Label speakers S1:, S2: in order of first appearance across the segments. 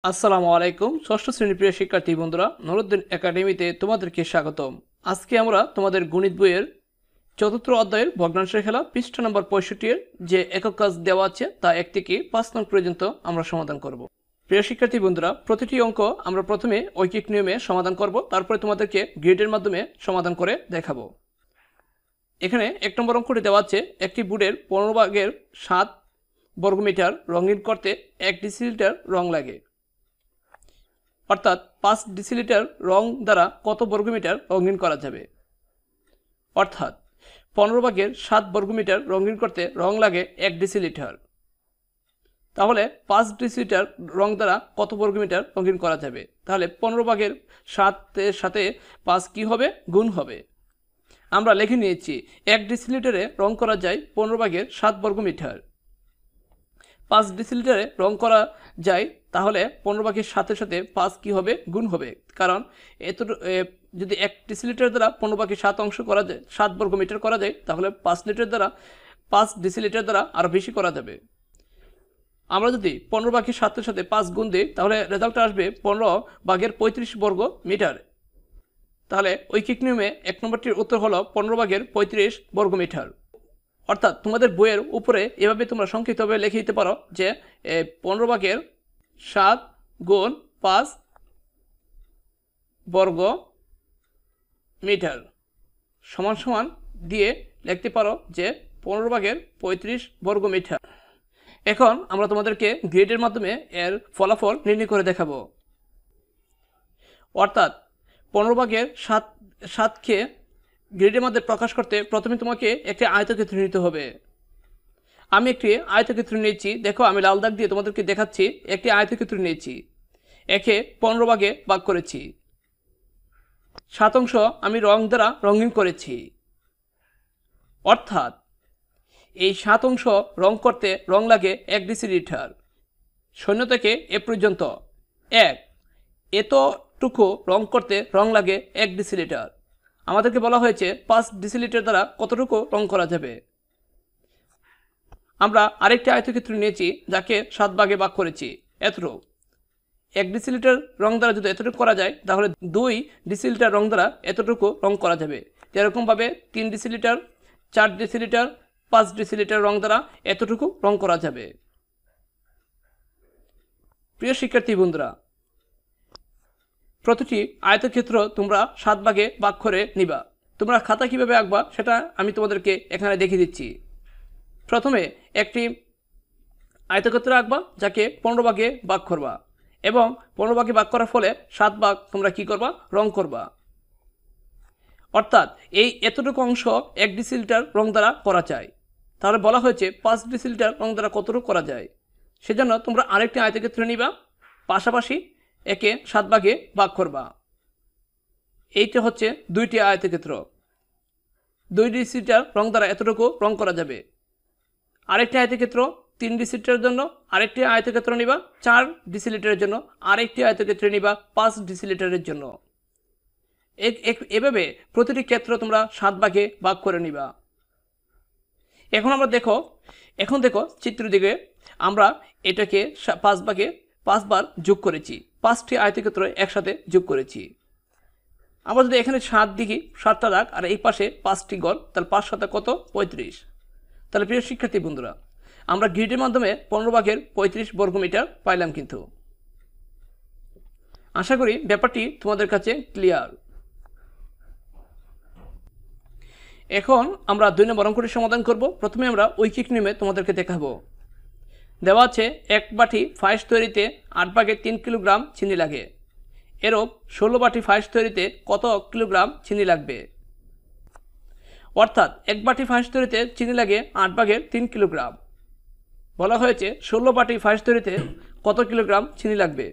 S1: আসসালামু আলাইকুম ষষ্ঠ শ্রেণীর প্রিয় শিক্ষার্থী বন্ধুরা, নুরুদ্দিন একাডেমিতে তোমাদেরকে স্বাগতম। আজকে আমরা তোমাদের গণিত বইয়ের চতুর্থ অধ্যায়ের ভগ্নাংশের খেলা পৃষ্ঠা নম্বর 65 এর যে একক কাজ দেওয়া আছে তা 1 থেকে 5 নং পর্যন্ত আমরা সমাধান করব। প্রিয় শিক্ষার্থী বন্ধুরা, প্রতিটি অঙ্ক আমরা প্রথমে ঐকিক নিয়মে সমাধান করব, তারপরে তোমাদেরকে গ্রিডের মাধ্যমে সমাধান করে দেখাবো। এখানে 1 নম্বর অঙ্কটি দেওয়া আছে, একটি বোর্ডের 15 ভাগের 7 বর্গমিটার রঙিন করতে 1 ডেসিলিটার রং লাগে। অর্থাৎ 5 ডেসিলিটার রং দ্বারা কত বর্গমিটার রঙিন করা যাবে। অর্থাৎ 15 ভাগের 7 বর্গমিটার রঙিন করতে রং লাগে 1 ডেসিলিটার। তাহলে 5 ডেসিলিটার রং দ্বারা কত বর্গমিটার রঙিন করা যাবে? তাহলে 15 ভাগের 7-এর সাথে 5 কি হবে? গুণ হবে। আমরা লিখে নিয়েছি 1 ডেসিলিটারে রং করা যায় 15 ভাগের 7 বর্গমিটার। 5 ডেসিলিটারে রং করা যায়, তাহলে 15 ভাগের 7-এর সাথে 5 কি হবে? গুণ হবে। কারণ যদি 1 ডেসিলিটার দ্বারা 15 ভাগের 7 অংশ করা যায়, 7 বর্গমিটার করা যায়, তাহলে 5 লিটার দ্বারা 5 ডেসিলিটার দ্বারা আরও বেশি করা যাবে। আমরা যদি 15 ভাগের 7-এর সাথে 5 গুণ দিই, তাহলে রেজাল্ট আসবে 15 ভাগের 35 বর্গ মিটার। তাহলে ঐকিক নিয়মে 1 নম্বরটির উত্তর হলো 15 ভাগের 35 বর্গমিটার। অর্থাৎ তোমাদের বইয়ের উপরে এভাবে তোমরা সংক্ষিপ্তভাবে লিখে দিতে পারো যে 15 ভাগের 7 গুণ 5 বর্গ মিটার সমান সমান দিয়ে লিখতে পারো যে 15 ভাগের 35 বর্গ মিটার। এখন আমরা তোমাদেরকে গ্রেডের মাধ্যমে এর ফলাফল নির্ণয় করে দেখাবো। অর্থাৎ 15 ভাগের 7কে গ্রেডের মধ্যে প্রকাশ করতে প্রথমে তোমাকে একটি আয়তক্ষেত্র নিতে হবে। আমি একটি আয়তক্ষেত্র নিয়েছি, দেখো আমি লাল দাগ দিয়ে তোমাদেরকে দেখাচ্ছি। একটি আয়তক্ষেত্র নিয়েছি, একে 15 ভাগে ভাগ করেছি, 7 অংশ আমি রং দ্বারা রঙিন করেছি। অর্থাৎ এই 7 অংশ রং করতে রং লাগে 1 ডেসিলিটার। 0 থেকে এ পর্যন্ত এতটুকু রং করতে রং লাগে 1 ডেসিলিটার। আমাদেরকে বলা হয়েছে 5 ডেসিলিটার দ্বারা কতটুকু রং করা যাবে। আমরা আরেকটি আয়তক্ষেত্র নিয়েছি, যাকে 7 ভাগে ভাগ করেছি। এতটুকু 1 ডেসিলিটার রং দ্বারা যদি এতটুকু করা যায়, তাহলে 2 ডেসিলিটার রং দ্বারা এতটুকু রং করা যাবে। যেরকমভাবে 3 ডেসিলিটার, 4 ডেসিলিটার, 5 ডেসিলিটার রং দ্বারা এতটুকু রং করা যাবে। প্রিয় শিক্ষার্থী বন্ধুরা, প্রতিটি আয়তক্ষেত্র তোমরা 7 ভাগে ভাগ করে নিবা। তোমরা খাতা কিভাবে আঁকবা সেটা আমি তোমাদেরকে এখানে দেখিয়ে দিচ্ছি। প্রথমে একটি আয়তক্ষেত্র আঁকবা, যাকে 15 ভাগে ভাগ করবা, এবং 15 ভাগে ভাগ করার ফলে 7 ভাগ তোমরা কি করবা? রং করবা। অর্থাৎ এই এতটুকু অংশ 1 ডেসিলিটার রং দ্বারা করা যায়। তাহলে বলা হয়েছে 5 ডেসিলিটার রং দ্বারা কতটুকু করা যায়। সেজন্য তোমরা আরেকটি আয়তক্ষেত্র নিবা, পাশাপাশি একে 7 ভাগে ভাগ করবা। এইটা হচ্ছে 2টি আয়তক্ষেত্র। 2 ডেসিলিটার রং দ্বারা এতটুকু রং করা যাবে। আরেকটি আয়তক্ষেত্র 3 ডেসিলিটারের জন্য আরেকটি আয়তক্ষেত্র নিবা, 4 ডেসিলিটারের জন্য আরেকটি আয়তক্ষেত্র নিবা, 5 ডেসিলিটারের জন্য। এভাবে প্রতিটি ক্ষেত্র তোমরা 7 ভাগে ভাগ করে নিবা। এখন দেখো চিত্র দিকে আমরা এটাকে 5 ভাগে 5 বার যোগ করেছি, 5টি আয়তক্ষেত্র একসাথে যোগ করেছি। আমরা যদি এখানে 7 দেখি, 7টা দাগ, আর এই পাশে 5টি ঘর, তাহলে 5 7 কত? 35। তাহলে প্রিয় শিক্ষার্থী বন্ধুরা, আমরা গ্রিডের মাধ্যমে 15 ভাগের 35 বর্গমিটার পাইলাম। কিন্তু আশা করি ব্যাপারটি তোমাদের কাছে ক্লিয়ার। এখন আমরা 2 নম্বর অঙ্কটি সমাধান করব। প্রথমে আমরা ঐকিক নিয়মে তোমাদেরকে দেখাবো। দেওয়া আছে 1 বাটি পায়েস তৈরিতে 8 ভাগের 3 কিলোগ্রাম চিনি লাগে। এরূপ 16 বাটি পায়েস তৈরিতে কত কিলোগ্রাম চিনি লাগবে? অর্থাৎ 1 বাটি পায়েস তৈরিতে চিনি লাগে 8 ভাগের 3 কিলোগ্রাম। বলা হয়েছে 16 বাটি পায়েস তৈরিতে কত কিলোগ্রাম চিনি লাগবে।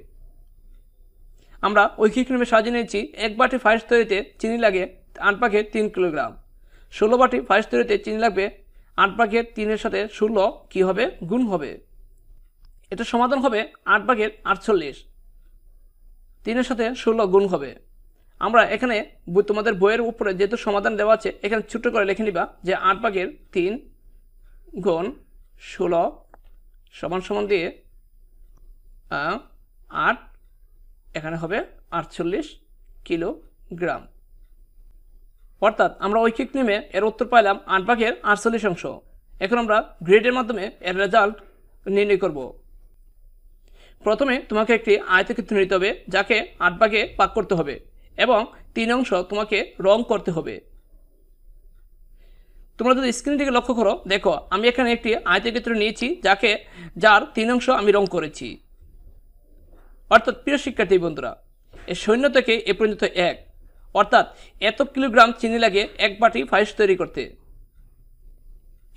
S1: আমরা ঐকিক নিয়মে সাজিয়ে নিয়েছি, 1 বাটি পায়েস তৈরিতে চিনি লাগে 8 ভাগের 3 কিলোগ্রাম। 16 বাটি পায়েস তৈরিতে চিনি লাগবে 8 ভাগের 3-এর সাথে 16 কি হবে? গুণ হবে। এটা সমাধান হবে 8 ভাগের 48। 3-এর সাথে 16 গুণ হবে। আমরা এখানে তোমাদের বইয়ের উপরে যেহেতু সমাধান দেওয়া আছে, এখানে ছোট করে লিখে নিবা যে 8 ভাগের 3 গুণ 16 সমান সমান দিয়ে 8, এখানে হবে 48 কিলোগ্রাম। অর্থাৎ আমরা ঐকিক নিয়মে এর উত্তর পাইলাম 8/48 অংশ। এখন আমরা গ্রেডের মাধ্যমে এর রেজাল্ট নির্ণয় করব। প্রথমে তোমাকে একটি আয়তক্ষেত্র নিতে হবে, যাকে 8 ভাগে ভাগ করতে হবে এবং 3 অংশ তোমাকে রং করতে হবে। তোমরা যদি স্ক্রিন থেকে লক্ষ্য করো, দেখো আমি এখানে একটি আয়তক্ষেত্র নিয়েছি যার 3 অংশ আমি রং করেছি। অর্থাৎ প্রিয় শিক্ষার্থী বন্ধুরা, এই 0 থেকে এ পর্যন্ত 1, অর্থাৎ এত কিলোগ্রাম চিনি লাগে 1 বাটি পায়েস তৈরি করতে।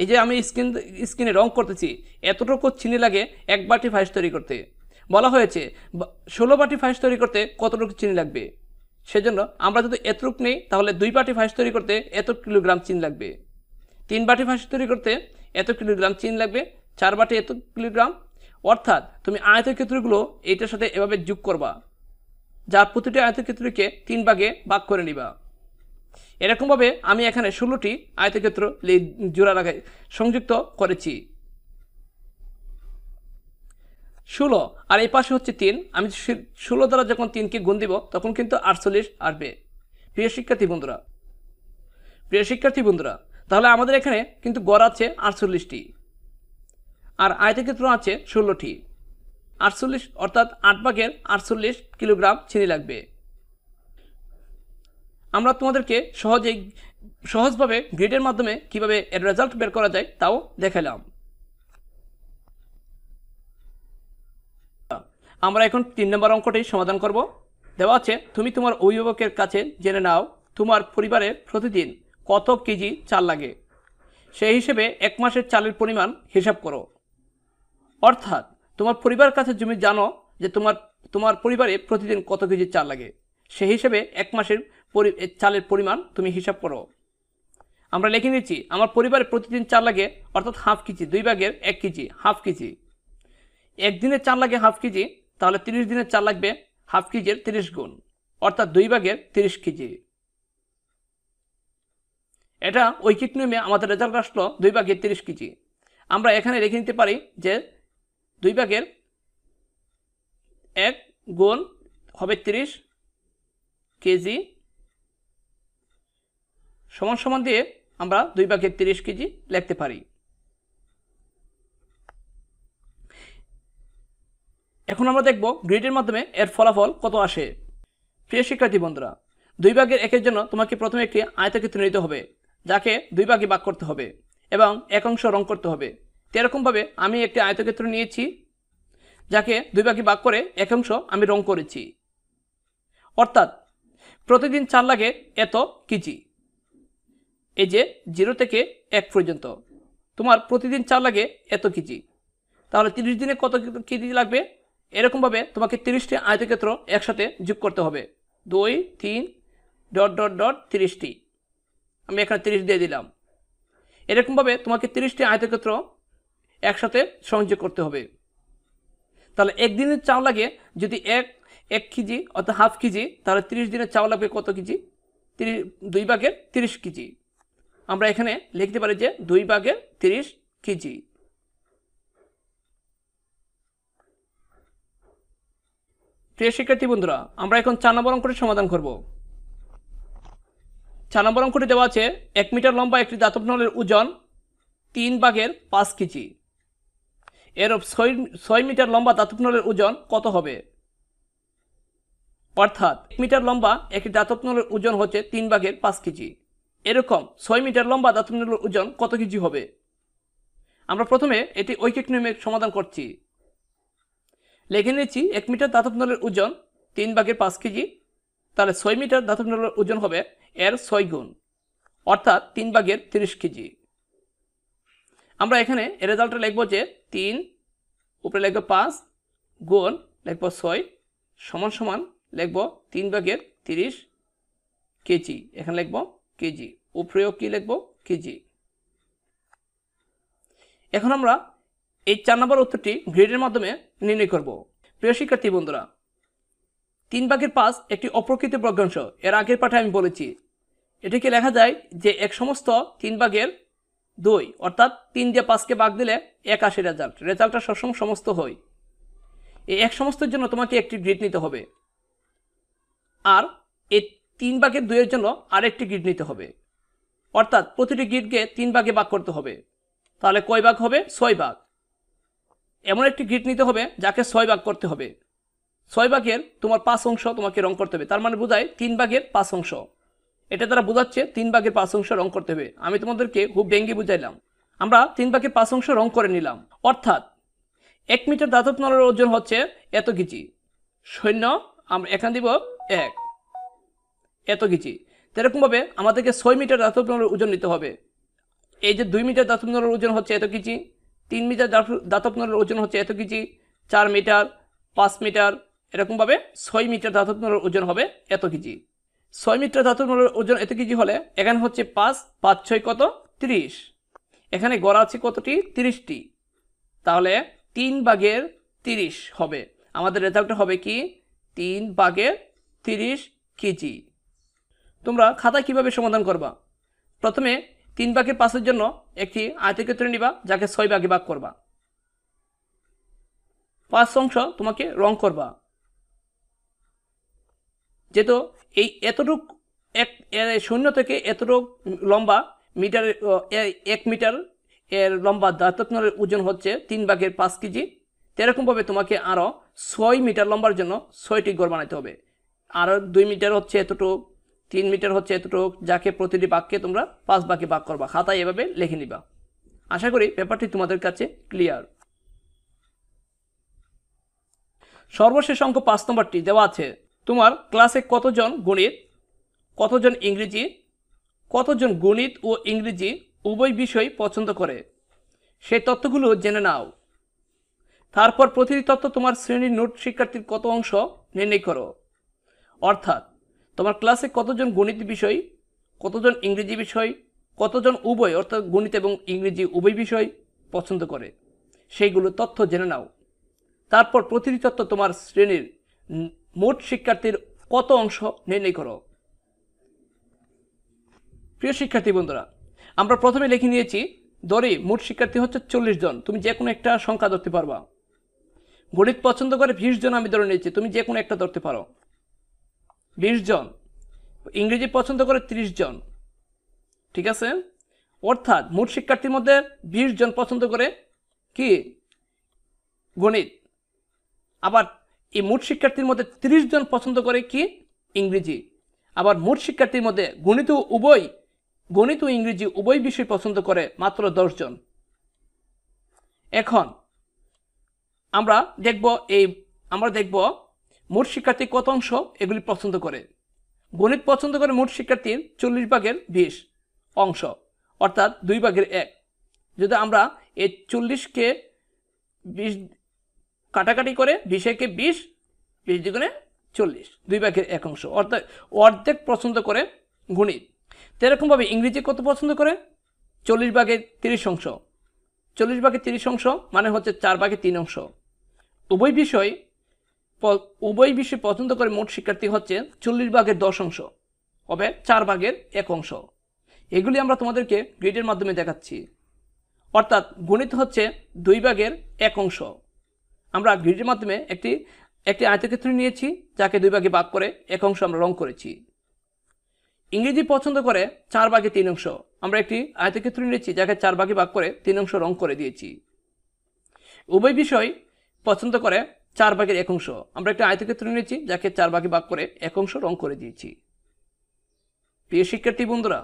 S1: এই যে আমি স্ক্রিনে রং করতেছি, এতটুকু চিনি লাগে 1 বাটি পায়েস তৈরি করতে। বলা হয়েছে 16 বাটি পায়েস তৈরি করতে কতটুকু চিনি লাগবে। সেজন্য আমরা যদি এতটুকু নেই, তাহলে 2 বাটি পায়েস তৈরি করতে এত কিলোগ্রাম চিনি লাগবে। 3 বাটি পায়েস তৈরি করতে এত কিলোগ্রাম চিনি লাগবে। 4 বাটি এত কিলোগ্রাম। অর্থাৎ তুমি আয়তক্ষেত্রগুলো এইটার সাথে এভাবে যোগ করবা, যার প্রতিটি আয়তক্ষেত্রকে 3 ভাগে ভাগ করে নিবা। এরকমভাবে আমি এখানে 16টি আয়তক্ষেত্র জোড়া লাগাই সংযুক্ত করেছি। 16 আর এই পাশে হচ্ছে 3। আমি 16 দ্বারা যখন 3কে গুণ দিব, তখন কিন্তু 48 আসবে। প্রিয় শিক্ষার্থী বন্ধুরা, তাহলে আমাদের এখানে কিন্তু গড় আছে 48টি আর আয়তক্ষেত্র আছে 16টি। 48 অর্থাৎ 8/48 কিলোগ্রাম চিনি লাগবে। আমরা তোমাদেরকে সহজভাবে গ্রিডের মাধ্যমে কিভাবে এর রেজাল্ট বের করা যায় তাও দেখালাম। আমরা এখন 3 নম্বর অঙ্কটি সমাধান করব। দেওয়া আছে, তুমি তোমার অভিভাবকের কাছে জেনে নাও তোমার পরিবারে প্রতিদিন কত কেজি চাল লাগে। সেই হিসেবে 1 মাসের চালের পরিমাণ হিসাব করো। অর্থাৎ তোমার পরিবারের কাছে তুমি জানো যে তোমার পরিবারে প্রতিদিন কত কেজি চাল লাগে। সেই হিসেবে 1 মাসের চালের পরিমাণ তুমি হিসাব করো। আমরা লিখে নিচ্ছি, আমার পরিবারে প্রতিদিন চাল লাগে, অর্থাৎ half KG, 2/1 KG, half KG. একদিনের চাল লাগে হাফ কেজি, তাহলে 30 দিনের চাল লাগবে হাফ কেজির 30 গুণ, অর্থাৎ 2/30 কেজি। এটা ঐকিক নিয়মে আমাদের রেজাল্ট আসলো 2/30 কেজি। আমরা এখানে লিখে নিতে পারি যে 2/1 গুণ হবে 30 কেজি সমান দিয়ে আমরা 2/30 কেজি লিখতে পারি। এখন আমরা দেখব গ্রিডের মাধ্যমে এর ফলাফল কত আসে। প্রিয় শিক্ষার্থী বন্ধুরা, 2/1 জন্য তোমাকে প্রথমে একটি আয়তক্ষেত্র নিতে হবে, যাকে 2 ভাগে ভাগ করতে হবে এবং 1 অংশ রং করতে হবে। এরকমভাবে আমি একটি আয়তক্ষেত্র নিয়েছি, যাকে 2 ভাগে ভাগ করে 1 অংশ আমি রং করেছি। অর্থাৎ প্রতিদিন চাল লাগে এত কেজি। এই যে 0 থেকে 1 পর্যন্ত তোমার প্রতিদিন চাল লাগে এত কেজি, তাহলে 30 দিনে কত কেজি লাগবে। এরকমভাবে তোমাকে 30টি আয়তক্ষেত্র একসাথে যোগ করতে হবে। 2, 3, ... 30টি, আমি এখানে 30 দিয়ে দিলাম। এরকমভাবে তোমাকে 30টি আয়তক্ষেত্র একসাথে সংযোগ করতে হবে। তাহলে একদিনের চাল লাগে যদি 1 কেজি অর্থাৎ হাফ কেজি, তাহলে 30 দিনের চাল লাগবে কত কেজি? 2/30 কেজি। আমরা এখানে লিখতে পারি যে 2/30 কেজি। প্রিয় শিক্ষার্থী বন্ধুরা, আমরা এখন 4 নম্বর অঙ্কটি সমাধান করব। 4 নম্বর অঙ্কটি দেওয়া আছে, 1 মিটার লম্বা একটি ধাতব নলের ওজন 3/5 কেজি। এর 6 মিটার লম্বা ধাতব নলের ওজন কত হবে? অর্থাৎ 1 মিটার লম্বা একটি ধাতব নলের ওজন হচ্ছে 3/5 কেজি। এরকম 6 মিটার লম্বা ধাতব নলের ওজন কত কেজি হবে? আমরা প্রথমে এটি ঐকিক নিয়মে সমাধান করছি। লিখে নিচ্ছি, 1 মিটার ধাতব নলের ওজন 3/5 কেজি, তাহলে 6 মিটার ধাতব নলের ওজন হবে এর 6 গুণ, অর্থাৎ 3/30 কেজি। আমরা এখানে এর রেজাল্টটা লিখব যে 3 উপরে লিখব 5 গুণ লিখব 6 সমান লিখব 3/30 কেজি। এখানে লিখব কেজি, উপরেও কি লিখব? কেজি। এখন আমরা এই 4 নম্বর উত্তরটি গ্রিডের মাধ্যমে নির্ণয় করব। প্রিয় শিক্ষার্থী বন্ধুরা, 3/5 একটি অপ্রকৃত ভগ্নাংশ। এর আগের পাঠে আমি বলেছি, এটিকে লেখা যায় যে 1 সমস্ত 3/2, অর্থাৎ 3 দিয়ে 5কে ভাগ দিলে 1 আসে রেজাল্টটা সবসময় সমস্ত হয়। এই এক সমস্তের জন্য তোমাকে একটি গ্রিড নিতে হবে, আর এই 3/2 জন্য আরেকটি গ্রিড নিতে হবে। অর্থাৎ প্রতিটি গ্রিডকে 3 ভাগে ভাগ করতে হবে। তাহলে কয় ভাগ হবে? 6 ভাগ। এমন একটি গ্রিড নিতে হবে যাকে 6 ভাগ করতে হবে। 6 ভাগের তোমার 5 অংশ তোমাকে রং করতে হবে। তার মানে বোঝায় 3/5 অংশ। এটা দ্বারা বোঝাচ্ছে 3/5 অংশ রং করতে হবে। আমি তোমাদেরকে খুব ভেঙ্গে বুঝাইলাম। আমরা 3/5 অংশ রং করে নিলাম। অর্থাৎ 1 মিটার ধাতব নলের ওজন হচ্ছে এত কেজি। শূন্য আমরা এখানে দিব 1, এত কেজি। এরকমভাবে আমাদেরকে 6 মিটার ধাতব নলের ওজন নিতে হবে। এই যে 2 মিটার ধাতব নলের ওজন হচ্ছে এত কেজি, 3 মিটার ধাতব নলের ওজন হচ্ছে এত কেজি, 4 মিটার, 5 মিটার, এরকমভাবে 6 মিটার ধাতব নলের ওজন হবে এত কেজি। 6 মিটার ধাতব নলের ওজন এত কেজি হলে এখানে হচ্ছে 5, 5, 6 কত? 30। এখানে গড়া আছে কতটি? 30টি। তাহলে 3/30 হবে। আমাদের রেজাল্টটা হবে কি? 3/30 কেজি। তোমরা খাতায় কিভাবে সমাধান করবা? প্রথমে 3/5 জন্য একটি আয়তক্ষেত্র নিবা, যাকে 6 ভাগে ভাগ করবা। 5 অংশ তোমাকে রং করবা। যেহেতু এই এতটুক 0 থেকে এতটুক লম্বা মিটার, 1 মিটার এর লম্বা ধাতব নলের ওজন হচ্ছে 3/5 কেজি। এরকমভাবে তোমাকে আরও 6 মিটার লম্বার জন্য 6টি ঘর বানাতে হবে। আরও 2 মিটার হচ্ছে এতটুক, 3 মিটার হচ্ছে এতটুক, যাকে প্রতিটি ভাগকে তোমরা 5 ভাগে ভাগ করবা। খাতায় এভাবে লিখে নিবা। আশা করি ব্যাপারটি তোমাদের কাছে ক্লিয়ার। সর্বশেষ অঙ্ক 5 নম্বরটি দেওয়া আছে। তোমার ক্লাসে কতজন গণিত, কতজন ইংরেজি, কতজন গণিত ও ইংরেজি উভয় বিষয় পছন্দ করে, সেই তথ্যগুলো জেনে নাও। তারপর প্রতিটি তথ্য তোমার শ্রেণীর নোট শিক্ষার্থীর কত অংশ নির্ণয় করো। অর্থাৎ তোমার ক্লাসে কতজন গণিত বিষয়, কতজন ইংরেজি বিষয়, কতজন উভয় অর্থাৎ গণিত এবং ইংরেজি উভয় বিষয় পছন্দ করে, সেইগুলো তথ্য জেনে নাও। তারপর প্রতিটি তথ্য তোমার শ্রেণীর মোট শিক্ষার্থীর কত অংশ নির্ণয় করো। প্রিয় শিক্ষার্থী বন্ধুরা, আমরা প্রথমে লিখে নিয়েছি ধরি মোট শিক্ষার্থী হচ্ছে 40 জন। তুমি যে কোনো একটা সংখ্যা ধরতে পারবা। গণিত পছন্দ করে 20 জন আমি ধরে নিয়েছি, তুমি যে কোনো একটা ধরতে পারো, 20 জন। ইংরেজি পছন্দ করে 30 জন, ঠিক আছে? অর্থাৎ মোট শিক্ষার্থীর মধ্যে 20 জন পছন্দ করে কি? গণিত। আবার এই মোট শিক্ষার্থীর মধ্যে 30 জন পছন্দ করে কি? ইংরেজি। আবার মোট শিক্ষার্থীর মধ্যে গণিত ও ইংরেজি উভয় বিষয় পছন্দ করে মাত্র 10 জন। এখন আমরা দেখব মোট শিক্ষার্থী কত অংশ এগুলি পছন্দ করে। গণিত পছন্দ করে মোট শিক্ষার্থীর 40/20 অংশ, অর্থাৎ 2/1। যদি আমরা এই 40কে 20 কাটাকাটি করে 20কে 20 20 × 40, 2/1 অংশ, অর্থাৎ অর্ধেক পছন্দ করে গণিত। এরকমভাবে ইংরেজি কত পছন্দ করে? 40/30 অংশ। 40/30 অংশ মানে হচ্ছে 4/3 অংশ। উভয় বিষয় পছন্দ করে মোট শিক্ষার্থী হচ্ছে 40/10 অংশ, হবে 4/1 অংশ। এগুলি আমরা তোমাদেরকে গ্রিডের মাধ্যমে দেখাচ্ছি। অর্থাৎ গণিত হচ্ছে 2/1 অংশ। আমরা গ্রিডের মাধ্যমে একটি আয়তক্ষেত্র নিয়েছি, যাকে 2 ভাগে ভাগ করে 1 অংশ আমরা রং করেছি। ইংরেজি পছন্দ করে 4/3 অংশ। আমরা একটি আয়তক্ষেত্র নিয়েছি, যাকে 4 ভাগে ভাগ করে 3 অংশ রং করে দিয়েছি। উভয় বিষয় পছন্দ করে 4/1 অংশ। আমরা একটি আয়তক্ষেত্র নিয়েছি, যাকে 4 ভাগে ভাগ করে 1 অংশ রং করে দিয়েছি। প্রিয় শিক্ষার্থী বন্ধুরা,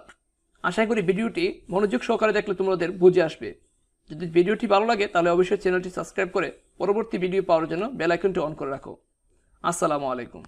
S1: আশা করি ভিডিওটি মনোযোগ সহকারে দেখলে তোমাদের বুঝে আসবে। যদি ভিডিওটি ভালো লাগে তাহলে অবশ্যই চ্যানেলটি সাবস্ক্রাইব করে পরবর্তী ভিডিও পাওয়ার জন্য বেল আইকনটি অন করে রাখো। আসসালামু আলাইকুম।